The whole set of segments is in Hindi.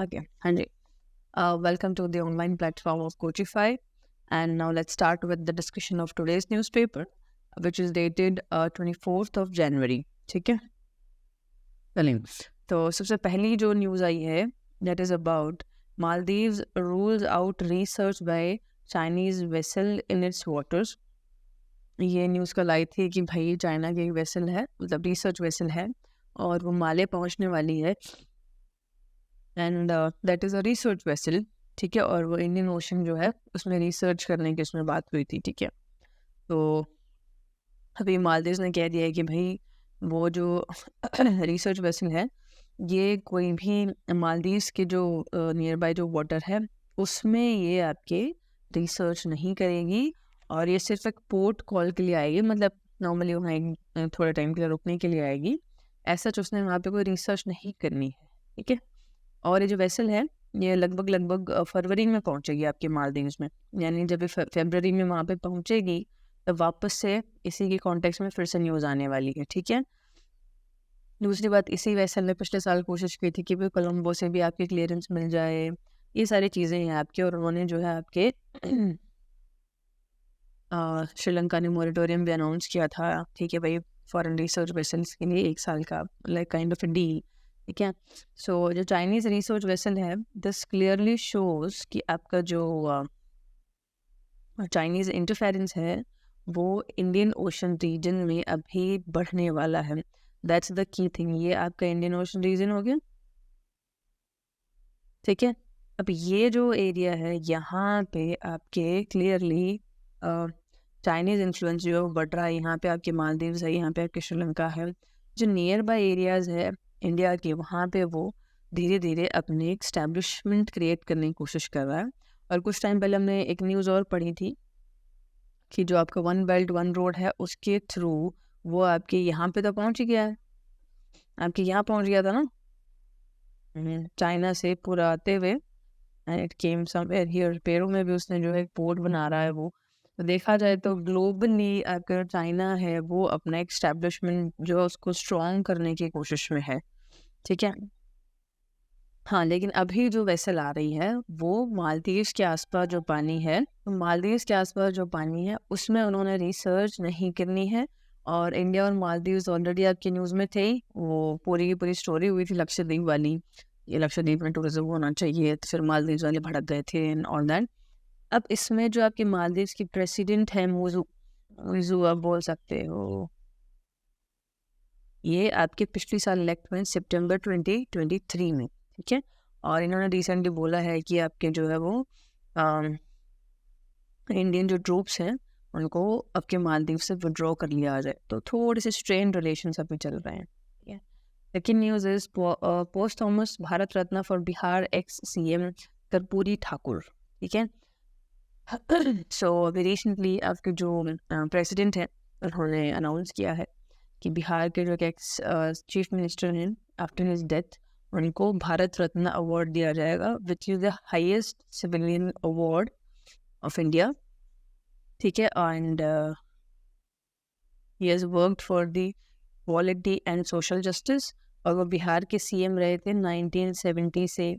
Okay, Hanji. Welcome to the online platform of Coachify. And now let's start with the discussion of today's newspaper, which is dated 24th of January. ठीक है, चलिए तो सबसे पहली जो न्यूज़ आई है that is about Maldives rules out research by Chinese vessel in its waters. ये न्यूज़ कल आई थी कि भाई चाइना की एक वेसल है, मतलब रिसर्च वेसल है और वो माले पहुंचने वाली है and that is a research vessel. ठीक है, और वो इंडियन ओशन जो है उसमें रिसर्च करने की उसमें बात हुई थी. ठीक है, तो अभी मालदीव्स ने कह दिया है कि भाई वो जो रिसर्च वेसल है ये कोई भी मालदीव्स के जो नियर बाय जो वाटर है उसमें ये आपके रिसर्च नहीं करेगी और ये सिर्फ एक पोर्ट कॉल के लिए आएगी, मतलब नॉर्मली वहाँ एक थोड़े टाइम के लिए रुकने के लिए आएगी. ऐसा उसने वहाँ पे कोई रिसर्च नहीं करनी है. ठीक है, और ये जो वेसल है ये लगभग फरवरी में पहुंचेगी आपके मालदीव्स में, यानी जब ये फरवरी में वहाँ पे पहुंचेगी तो वापस से इसी के कॉन्टेक्स्ट में फिर से न्यूज़ आने वाली है. ठीक है, दूसरी बात, इसी वेसल ने पिछले साल कोशिश की थी कि भाई कोलंबो से भी आपकी क्लियरेंस मिल जाए, ये सारी चीज़ें हैं आपके, और उन्होंने जो है आपके श्रीलंका ने मॉरिटोरियम भी अनाउंस किया था. ठीक है भाई, फॉरेन रिसर्च वेसल्स के लिए 1 साल का like kind of a deal. ठीक है, सो जो चाइनीज़ रिसर्च वेसल है दिस क्लियरली शोज कि आपका जो चाइनीज़ इंटरफेरेंस है वो इंडियन ओशन रीजन में अभी बढ़ने वाला है. That's the key thing. ये आपका इंडियन ओशन रीजन हो गया. ठीक है, अब ये जो एरिया है यहाँ पे आपके क्लियरली चाइनीज़ इन्फ्लुएंस जो है वो बढ़ रहा है. यहाँ पे आपके मालदीव्स है, यहाँ पे आपके श्रीलंका है, जो नियर बाय एरियाज़ है इंडिया के, वहाँ पे वो धीरे धीरे अपने एक स्टैब्लिशमेंट क्रिएट करने की कोशिश कर रहा है. और कुछ टाइम पहले हमने एक न्यूज़ और पढ़ी थी कि जो आपका वन बेल्ट वन रोड है उसके थ्रू वो आपके यहाँ पे तो पहुँच ही गया है, आपके यहाँ पहुँच गया था ना चाइना से पूरा आते हुए, and it came somewhere here. Peru में भी उसने जो है पोर्ट बना रहा है वो. तो देखा जाए तो ग्लोबली अगर चाइना है वो अपना एक स्टैब्लिशमेंट जो है उसको स्ट्रॉन्ग करने की कोशिश में है. ठीक है, हाँ, लेकिन अभी जो वेसल आ रही है वो मालदीव्स के आसपास जो पानी है, तो मालदीव्स के आसपास जो पानी है उसमें उन्होंने रिसर्च नहीं करनी है. और इंडिया और मालदीव्स ऑलरेडी आपके न्यूज़ में थे ही, वो पूरी की पूरी स्टोरी हुई थी लक्षद्वीप वाली, ये लक्षद्वीप में टूरिज्म होना चाहिए, तो फिर मालदीव्स वाले भड़क गए थे एंड ऑल दैट. अब इसमें जो आपके मालदीव्स की प्रेसिडेंट है मुइज़ू आप बोल सकते हो, ये आपके पिछले साल इलेक्ट हुए सितंबर 2023 में. ठीक है, और इन्होंने रिसेंटली बोला है कि आपके जो है वो इंडियन जो ट्रूप्स हैं उनको आपके मालदीव से विड्रॉ कर लिया जाए. तो थोड़े से स्ट्रेन रिलेशंस अभी चल रहे हैं. ठीक है, second news is post Thomas Bharat Ratna for Bihar x CM Karpoori Thakur. ठीक है, सो अभी रिसेंटली आपके जो प्रेसिडेंट हैं उन्होंने अनाउंस किया है कि बिहार के जो एक्स चीफ मिनिस्टर हैं आफ्टर हिज डेथ उनको भारत रत्न अवार्ड दिया जाएगा, which is the highest civilian award of India. ठीक है, and he has worked for the quality and social justice. और वो बिहार के CM रहे थे 1970 से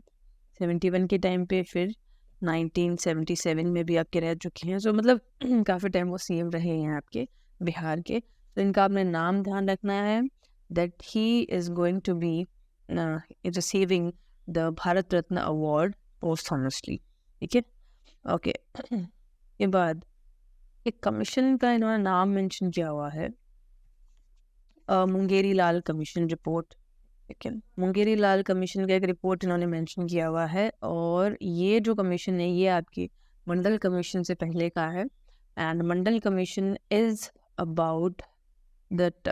71 के टाइम पे, फिर 1977 में भी आपके रह चुके हैं. सो मतलब काफ़ी टाइम वो CM रहे हैं आपके बिहार के. तो इनका आपने नाम ध्यान रखना है that he is going to be receiving the Bharat Ratna award posthumously. ठीक है, ओके. के बाद एक कमीशन का इन्होंने नाम मेंशन किया हुआ है, मुंगेरी लाल कमीशन रिपोर्ट. ठीक है, मुंगेरी लाल कमीशन का एक रिपोर्ट इन्होंने मेंशन किया हुआ है, और ये जो कमीशन है ये आपकी मंडल कमीशन से पहले का है. And Mandal commission is about that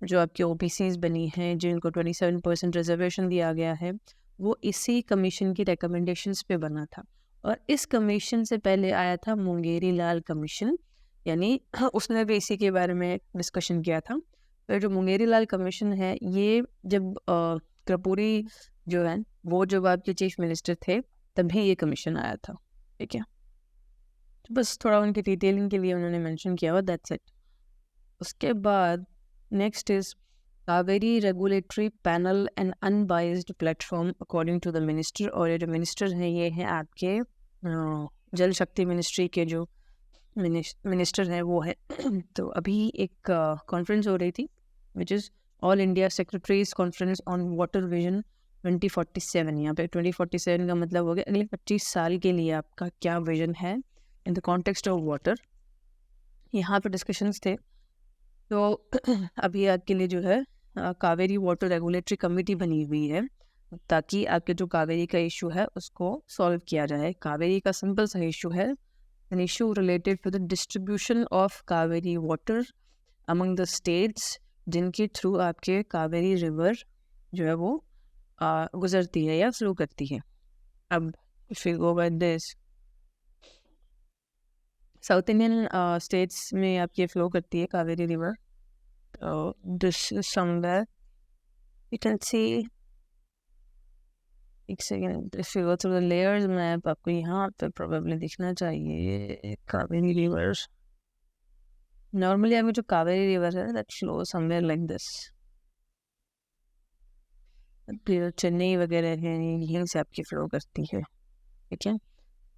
जो आपकी OBCs बनी हैं जिनको 27% रिजर्वेशन दिया गया है, वो इसी कमीशन की रिकमेंडेशंस पे बना था. और इस कमीशन से पहले आया था मुंगेरी लाल कमीशन, यानी उसने भी इसी के बारे में डिस्कशन किया था. तो जो मुंगेरी लाल कमीशन है ये जब कर्पूरी जो है वो जब आपके चीफ मिनिस्टर थे तभी ये कमीशन आया था. ठीक है, तो बस थोड़ा उनकी डिटेलिंग के लिए उन्होंने मेंशन किया हुआ, दैट्स इट. उसके बाद next is Cauvery regulatory panel and unbiased platform according to the minister. और ये जो मिनिस्टर हैं ये हैं आपके जल शक्ति मिनिस्ट्री के जो मिनिस्टर हैं वो है। तो अभी एक कॉन्फ्रेंस हो रही थी which is all India secretaries conference on water vision 2047। यहाँ पे 2047 का मतलब हो गया अगले 25 साल के लिए आपका क्या विजन है इन द कॉन्टेक्स्ट ऑफ वाटर। यहाँ पे डिस्कशंस थे। तो अभी आपके लिए जो है कावेरी वाटर रेगुलेटरी कमेटी बनी हुई है ताकि आपके जो कावेरी का इशू है उसको सॉल्व किया जाए। कावेरी का सिंपल सा इशू है, an issue related to the distribution of Kaveri water among the states जिनके थ्रू आपके कावेरी रिवर जो है वो गुजरती है या फ्लो करती है। अब if we go by this, south Indian states में आपके फ्लो करती है Kaveri river. This is somewhere you can see, एक second, if you go through the layers map आपको यहाँ पे प्रोबेबली दिखना चाहिए कावेरी रिवर। नॉर्मली आपकी जो कावेरी रिवर है that flow somewhere like this. Chennai वगैरह है यहीं से आपकी फ्लो करती है, ठीक है।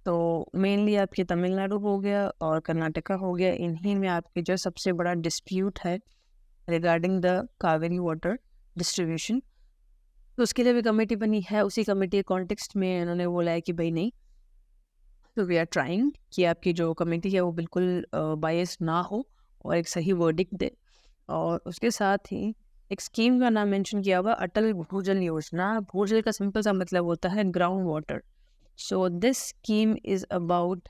तो मेनली आपके तमिलनाडु हो गया और कर्नाटका हो गया, इन्हीं में आपके जो सबसे बड़ा डिस्प्यूट है regarding the Kaveri water distribution. तो उसके लिए भी कमेटी बनी है। उसी कमेटी के कॉन्टेक्स्ट में उन्होंने बोला है कि भाई नहीं, तो वी आर ट्राइंग कि आपकी जो कमेटी है वो बिल्कुल बायस ना हो और एक सही वर्डिक्ट दे। और उसके साथ ही एक स्कीम का नाम मेंशन किया हुआ, अटल भूजल योजना। भूजल का सिंपल सा मतलब होता है ground water. So this scheme is about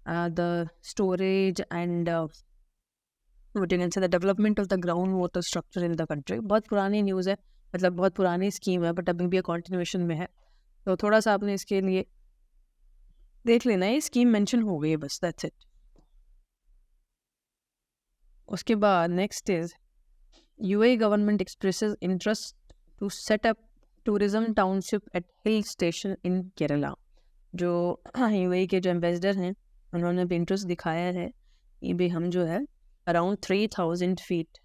the storage and the development of the ground water structure in the country. बहुत पुरानी न्यूज़ है, मतलब बहुत पुरानी स्कीम है, बट अभी भी कंटिन्यूएशन में है। तो थोड़ा सा आपने इसके लिए देख लेना है, स्कीम मेंशन हो गई है बस, दैट्स इट। उसके बाद next is UAE government expresses interest to set up tourism township at hill station in Kerala. जो UAE के जो एम्बेसडर हैं उन्होंने भी इंटरेस्ट दिखाया है कि भी हम जो है अराउंड 3000 फीट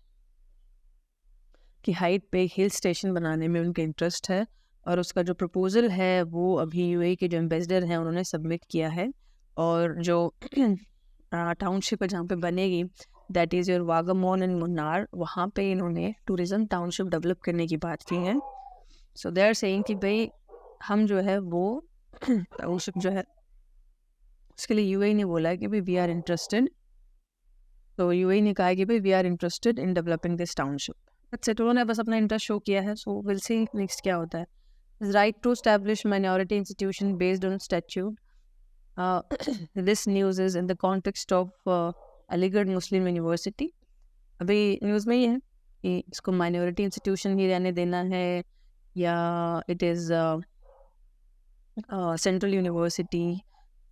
की हाइट पे हिल स्टेशन बनाने में उनका इंटरेस्ट है। और उसका जो प्रपोजल है वो अभी UAE के जो एम्बेसडर हैं उन्होंने सबमिट किया है। और जो टाउनशिप है जहाँ पे बनेगी that is your Vagamon and Munnar, वहाँ पे इन्होंने टूरिज़्म टाउनशिप डेवलप करने की बात की है। सो दे आर सेइंग कि भाई हम जो है वो टाउनशिप जो है उसके लिए UAE ने बोला है कि भाई वी आर इंटरेस्टेड। तो UAE ने कहा है कि भाई we are interested in developing this township. अच्छा, तो उन्होंने बस अपना इंटरेस्ट शो किया है। सो विल सी नेक्स्ट क्या होता है। Right to establish minority institution based on statute. This news is in the context of Aligarh Muslim University. अभी न्यूज़ में ही है कि इसको माइनॉरिटी इंस्टीट्यूशन ही रहने देना है या इट इज़ सेंट्रल यूनिवर्सिटी।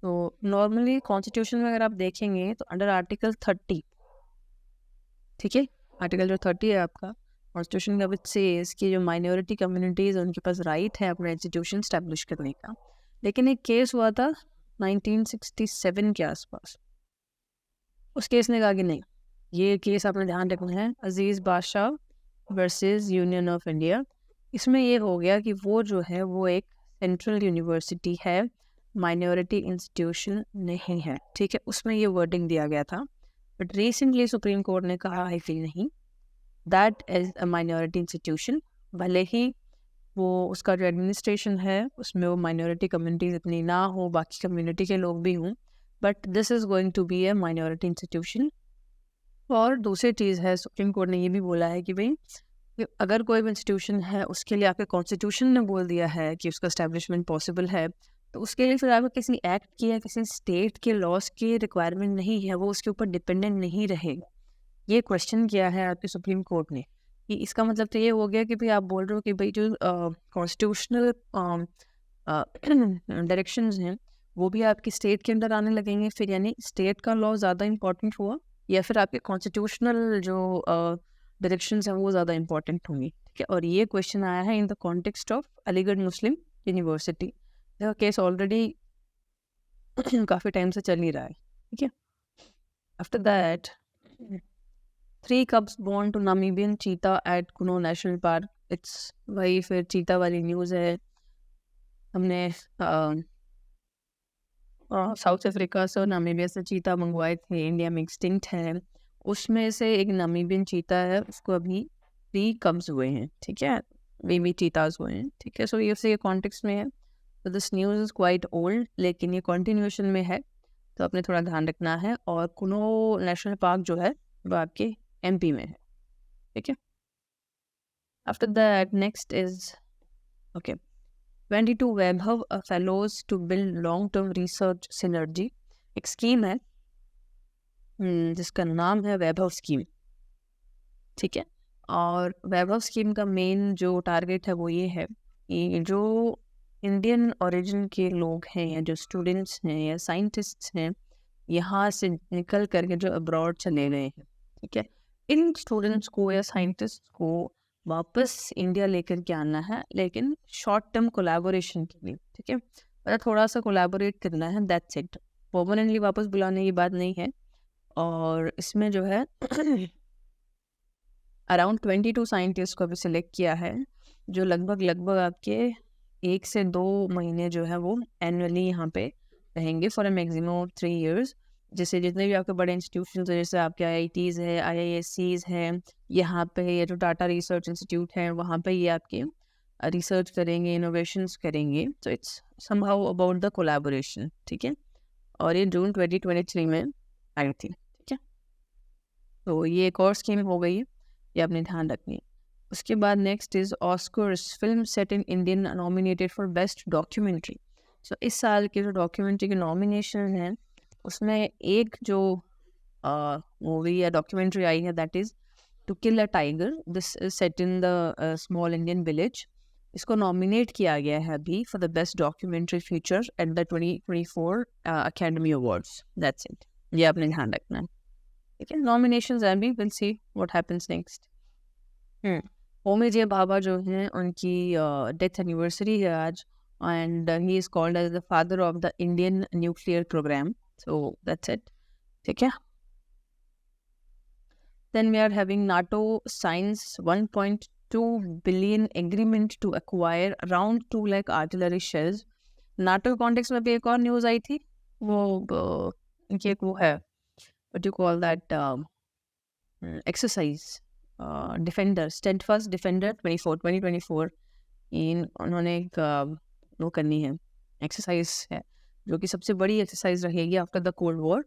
तो नॉर्मली कॉन्स्टिट्यूशन में अगर आप देखेंगे तो अंडर आर्टिकल 30, ठीक है, आर्टिकल जो 30 है आपका कॉन्स्टिट्यूशन का, विच सेज कि जो माइनॉरिटी कम्युनिटीज़ उनके पास राइट है अपना इंस्टीट्यूशन स्टैब्लिश करने का। लेकिन एक केस हुआ था 1967 के आसपास, उस केस ने कहा कि नहीं, ये केस आपने ध्यान रखना है, अजीज़ बादशाह वर्सेस यूनियन ऑफ इंडिया। इसमें ये हो गया कि वो जो है वो एक सेंट्रल यूनिवर्सिटी है, माइनॉरिटी इंस्टीट्यूशन नहीं है, ठीक है, उसमें ये वर्डिंग दिया गया था। बट रिसेंटली सुप्रीम कोर्ट ने कहा है कि नहीं, that is a minority institution. भले ही वो उसका जो एडमिनिस्ट्रेशन है उसमें वो माइनॉरिटी कम्युनिटीज इतनी ना हो, बाकी कम्युनिटी के लोग भी हों, but this is going to be a minority institution. और दूसरी चीज़ है, सुप्रीम कोर्ट ने ये भी बोला है कि भाई अगर कोई भी इंस्टीट्यूशन है उसके लिए आपके कॉन्स्टिट्यूशन ने बोल दिया है कि उसका एस्टेब्लिशमेंट पॉसिबल है, तो उसके लिए फिर आपको किसी एक्ट की या किसी स्टेट के लॉज की रिक्वायरमेंट नहीं है, वो उसके ऊपर डिपेंडेंट नहीं रहेगा। ये क्वेश्चन किया है आपके सुप्रीम कोर्ट ने। कि इसका मतलब तो ये हो गया कि भाई आप बोल रहे हो कि भाई जो कॉन्स्टिट्यूशनल डायरेक्शंस हैं वो भी आपकी स्टेट के अंदर आने लगेंगे, फिर यानी स्टेट का लॉ ज़्यादा इंपॉर्टेंट हुआ या फिर आपके कॉन्स्टिट्यूशनल जो डायरेक्शंस हैं वो ज़्यादा इंपॉर्टेंट होंगी, ठीक है। और ये क्वेश्चन आया है इन the context of Aligarh Muslim university. यह केस ऑलरेडी काफ़ी टाइम से चल ही रहा है, ठीक है। After that 3 cubs born to Namibian cheetah at Kuno National Park. It's वही फिर चीता वाली न्यूज़ है. हमने साउथ अफ्रीका से और नामीबिया से चीता मंगवाए थे, इंडिया में एक्सटिंक्ट है. उसमें से एक नामीबियन चीता है, उसको अभी 3 कब्स हुए हैं. ठीक है, बेबी चीताज हुए हैं. ठीक है, सो ये उसी के कॉन्टेक्स्ट में है. तो this news is quite old, लेकिन ये कंटिन्यूएशन में है, तो आपने थोड़ा ध्यान रखना है. और कुनो नेशनल पार्क जो है वो आपके एमपी में है. ठीक है, after that next is okay 22 Vaibhav fellows to build long term research synergy. एक स्कीम है जिसका नाम है वैभव स्कीम. ठीक है, और वैभव स्कीम का मेन जो टारगेट है वो ये है कि जो इंडियन ओरिजिन के लोग हैं या जो स्टूडेंट्स हैं या साइंटिस्ट्स हैं यहाँ से निकल करके जो अब्रॉड चले गए हैं, ठीक है, इन स्टूडेंट्स को या साइंटिस्ट को वापस इंडिया लेकर के आना है, लेकिन शॉर्ट टर्म कोलैबोरेशन के लिए. ठीक है, मतलब थोड़ा सा कोलैबोरेट करना है, दैट्स इट. परमानेंटली वापस बुलाने की बात नहीं है. और इसमें जो है अराउंड 22 साइंटिस्ट को अभी सिलेक्ट किया है, जो लगभग आपके 1 से 2 महीने जो है वो एनुअली यहाँ पे रहेंगे फॉर अ मैक्सिमम 3 years. जैसे जितने भी आपके बड़े इंस्टीट्यूशन है, जैसे आपके IITs है, IISCs हैं, यहाँ पे ये जो टाटा रिसर्च इंस्टीट्यूट है वहाँ पे ये आपके रिसर्च करेंगे, इनोवेशंस करेंगे. तो it's somehow about the collaboration. ठीक है, और ये जून 2023 में आई थी. ठीक है, तो ये एक और स्कीम हो गई है, ये आपने ध्यान रखनी है. उसके बाद next is Oscars film set in Indian nominated for best documentary. So इस साल के जो डॉक्यूमेंट्री के नॉमिनेशन हैं उसमें एक जो मूवी या डॉक्यूमेंट्री आई है, that is to kill a tiger. This is set in the small Indian village. इसको नॉमिनेट किया गया है अभी for the best documentary feature at the 2024 Academy Awards. That's it, ये आपने ध्यान रखना है. ठीक है, नॉमिनेशंस हैं अभी, will see what happens next. Homi J Bhabha जो हैं उनकी डेथ एनिवर्सरी है आज, and he is called as the father of the Indian nuclear program. So that's it. ठीक है, then we are having NATO signs 1.2 billion agreement to acquire around 2 lakh artillery shells. NATO context में भी एक और न्यूज़ आई थी, वो इनकी एक वो है, what do you call that exercise, defender, steadfast defender 2024 इन उन्होंने एक वो करनी है, एक्सरसाइज है जो कि सबसे बड़ी एक्सरसाइज रहेगी आफ्टर द कोल्ड वॉर.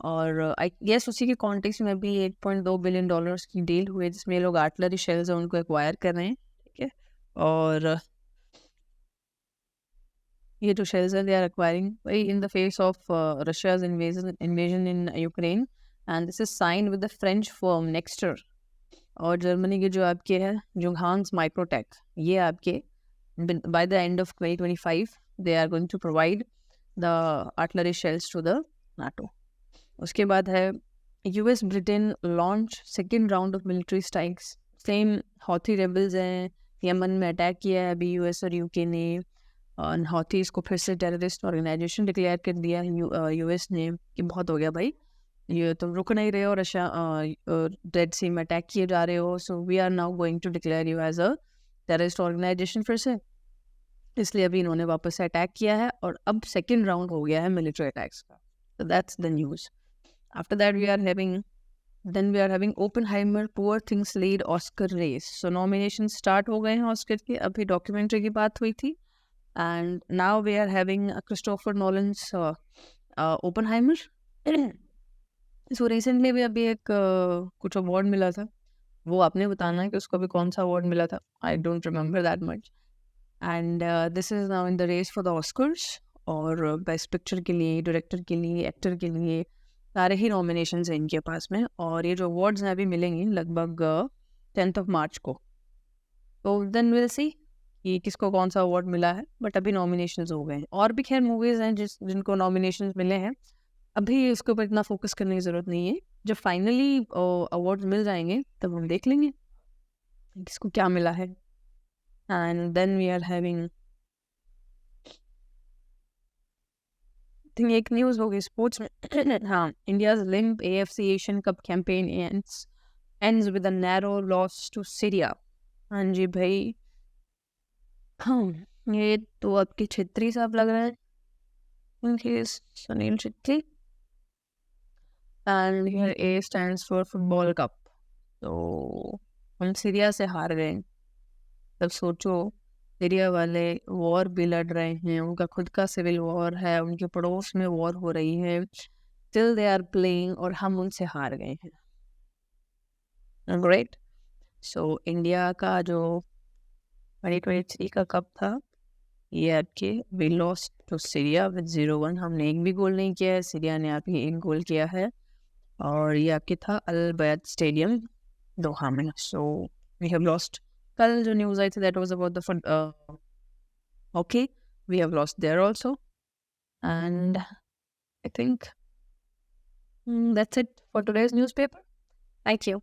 और आई गेस उसी के कॉन्टेक्स्ट में भी $1.2 बिलियन की डील हुई जिसमें लोग आर्टिलरी शेल्स हैं उनको एक्वायर कर रहे हैं. ठीक है, और ये जो शेल्स हैं दे आर एक्वायरिंग वही in the face of Russia's invasion in Ukraine, and this is signed with the French firm Nexter. और जर्मनी के जो आपके हैं जुंघांस माइक्रोटेक, ये आपके by the end of 2025 they are going to provide the artillery shells to the NATO. उसके बाद है US Britain launch second round of military strikes. Same Houthi rebels हैं, यमन में अटैक किया है अभी US और UK ने, और हौथीज को फिर से टेररिस्ट ऑर्गेनाइजेशन डिक्लेयर कर दिया है US ने कि बहुत हो गया भाई, ये तुम रुक नहीं रहे हो, रशिया रेड सी में अटैक किए जा रहे हो, so we are now going to declare you as a terrorist organisation फिर से. इसलिए अभी इन्होंने वापस से अटैक किया है और अब सेकेंड राउंड हो गया है मिलिट्री अटैक्स का. So that's the news. After that we are having Oppenheimer Poor Things lead Oscar race. So nominations start हो गए हैं ऑस्कर के, अभी डॉक्यूमेंट्री की बात हुई थी, and now we are having Christopher Nolan's Oppenheimer. So recently भी अभी एक कुछ अवार्ड मिला था, वो आपने बताना है कि उसको अभी कौन सा अवार्ड मिला था. I don't remember that much. And this is now in the race for the Oscars. और बेस्ट पिक्चर के लिए, डायरेक्टर के लिए, एक्टर के लिए सारे ही नॉमिनेशंस हैं इनके पास में. और ये जो अवार्ड्स हैं अभी मिलेंगे लगभग 10th of March को. तो देन विल सी कि किसको कौन सा अवार्ड मिला है, बट अभी नॉमिनेशंस हो गए हैं. और भी खैर मूवीज़ हैं जिनको नॉमिनेशंस मिले हैं, अभी उसके ऊपर इतना फोकस करने की ज़रूरत नहीं है. जब फाइनली अवार्ड्स मिल जाएंगे तब हम देख लेंगे किसको क्या मिला है. And then we are having think एक न्यूज़ हो गई स्पोर्ट्स में. हाँ, India's limp AFC Asian cup campaign ends ends with a narrow loss to Syria. हाँ जी भाई, ये तो आपके छेत्री साहब लग रहे हैं, इनके Sunil Chhetri. And here A stands for football cup. तो हम सीरिया से हार गए। तब सोचो, सीरिया वाले वॉर भी लड़ रहे हैं, उनका खुद का सिविल वॉर है, उनके पड़ोस में वॉर हो रही है, स्टिल दे आर प्लेइंग, और हम उनसे हार गए हैं। ग्रेट। सो इंडिया का जो 2023 का कप था, ये आपके we lost to Syria with 0-1। हमने एक भी गोल नहीं किया है, सीरिया ने आपके एक गोल किया है, और ये आपके था अल बैद स्टेडियम दोहा में। So we have lost. कल जो न्यूज़ आई थी that was about the hockey, we have lost there also, and I think that's it for today's newspaper. Thank you.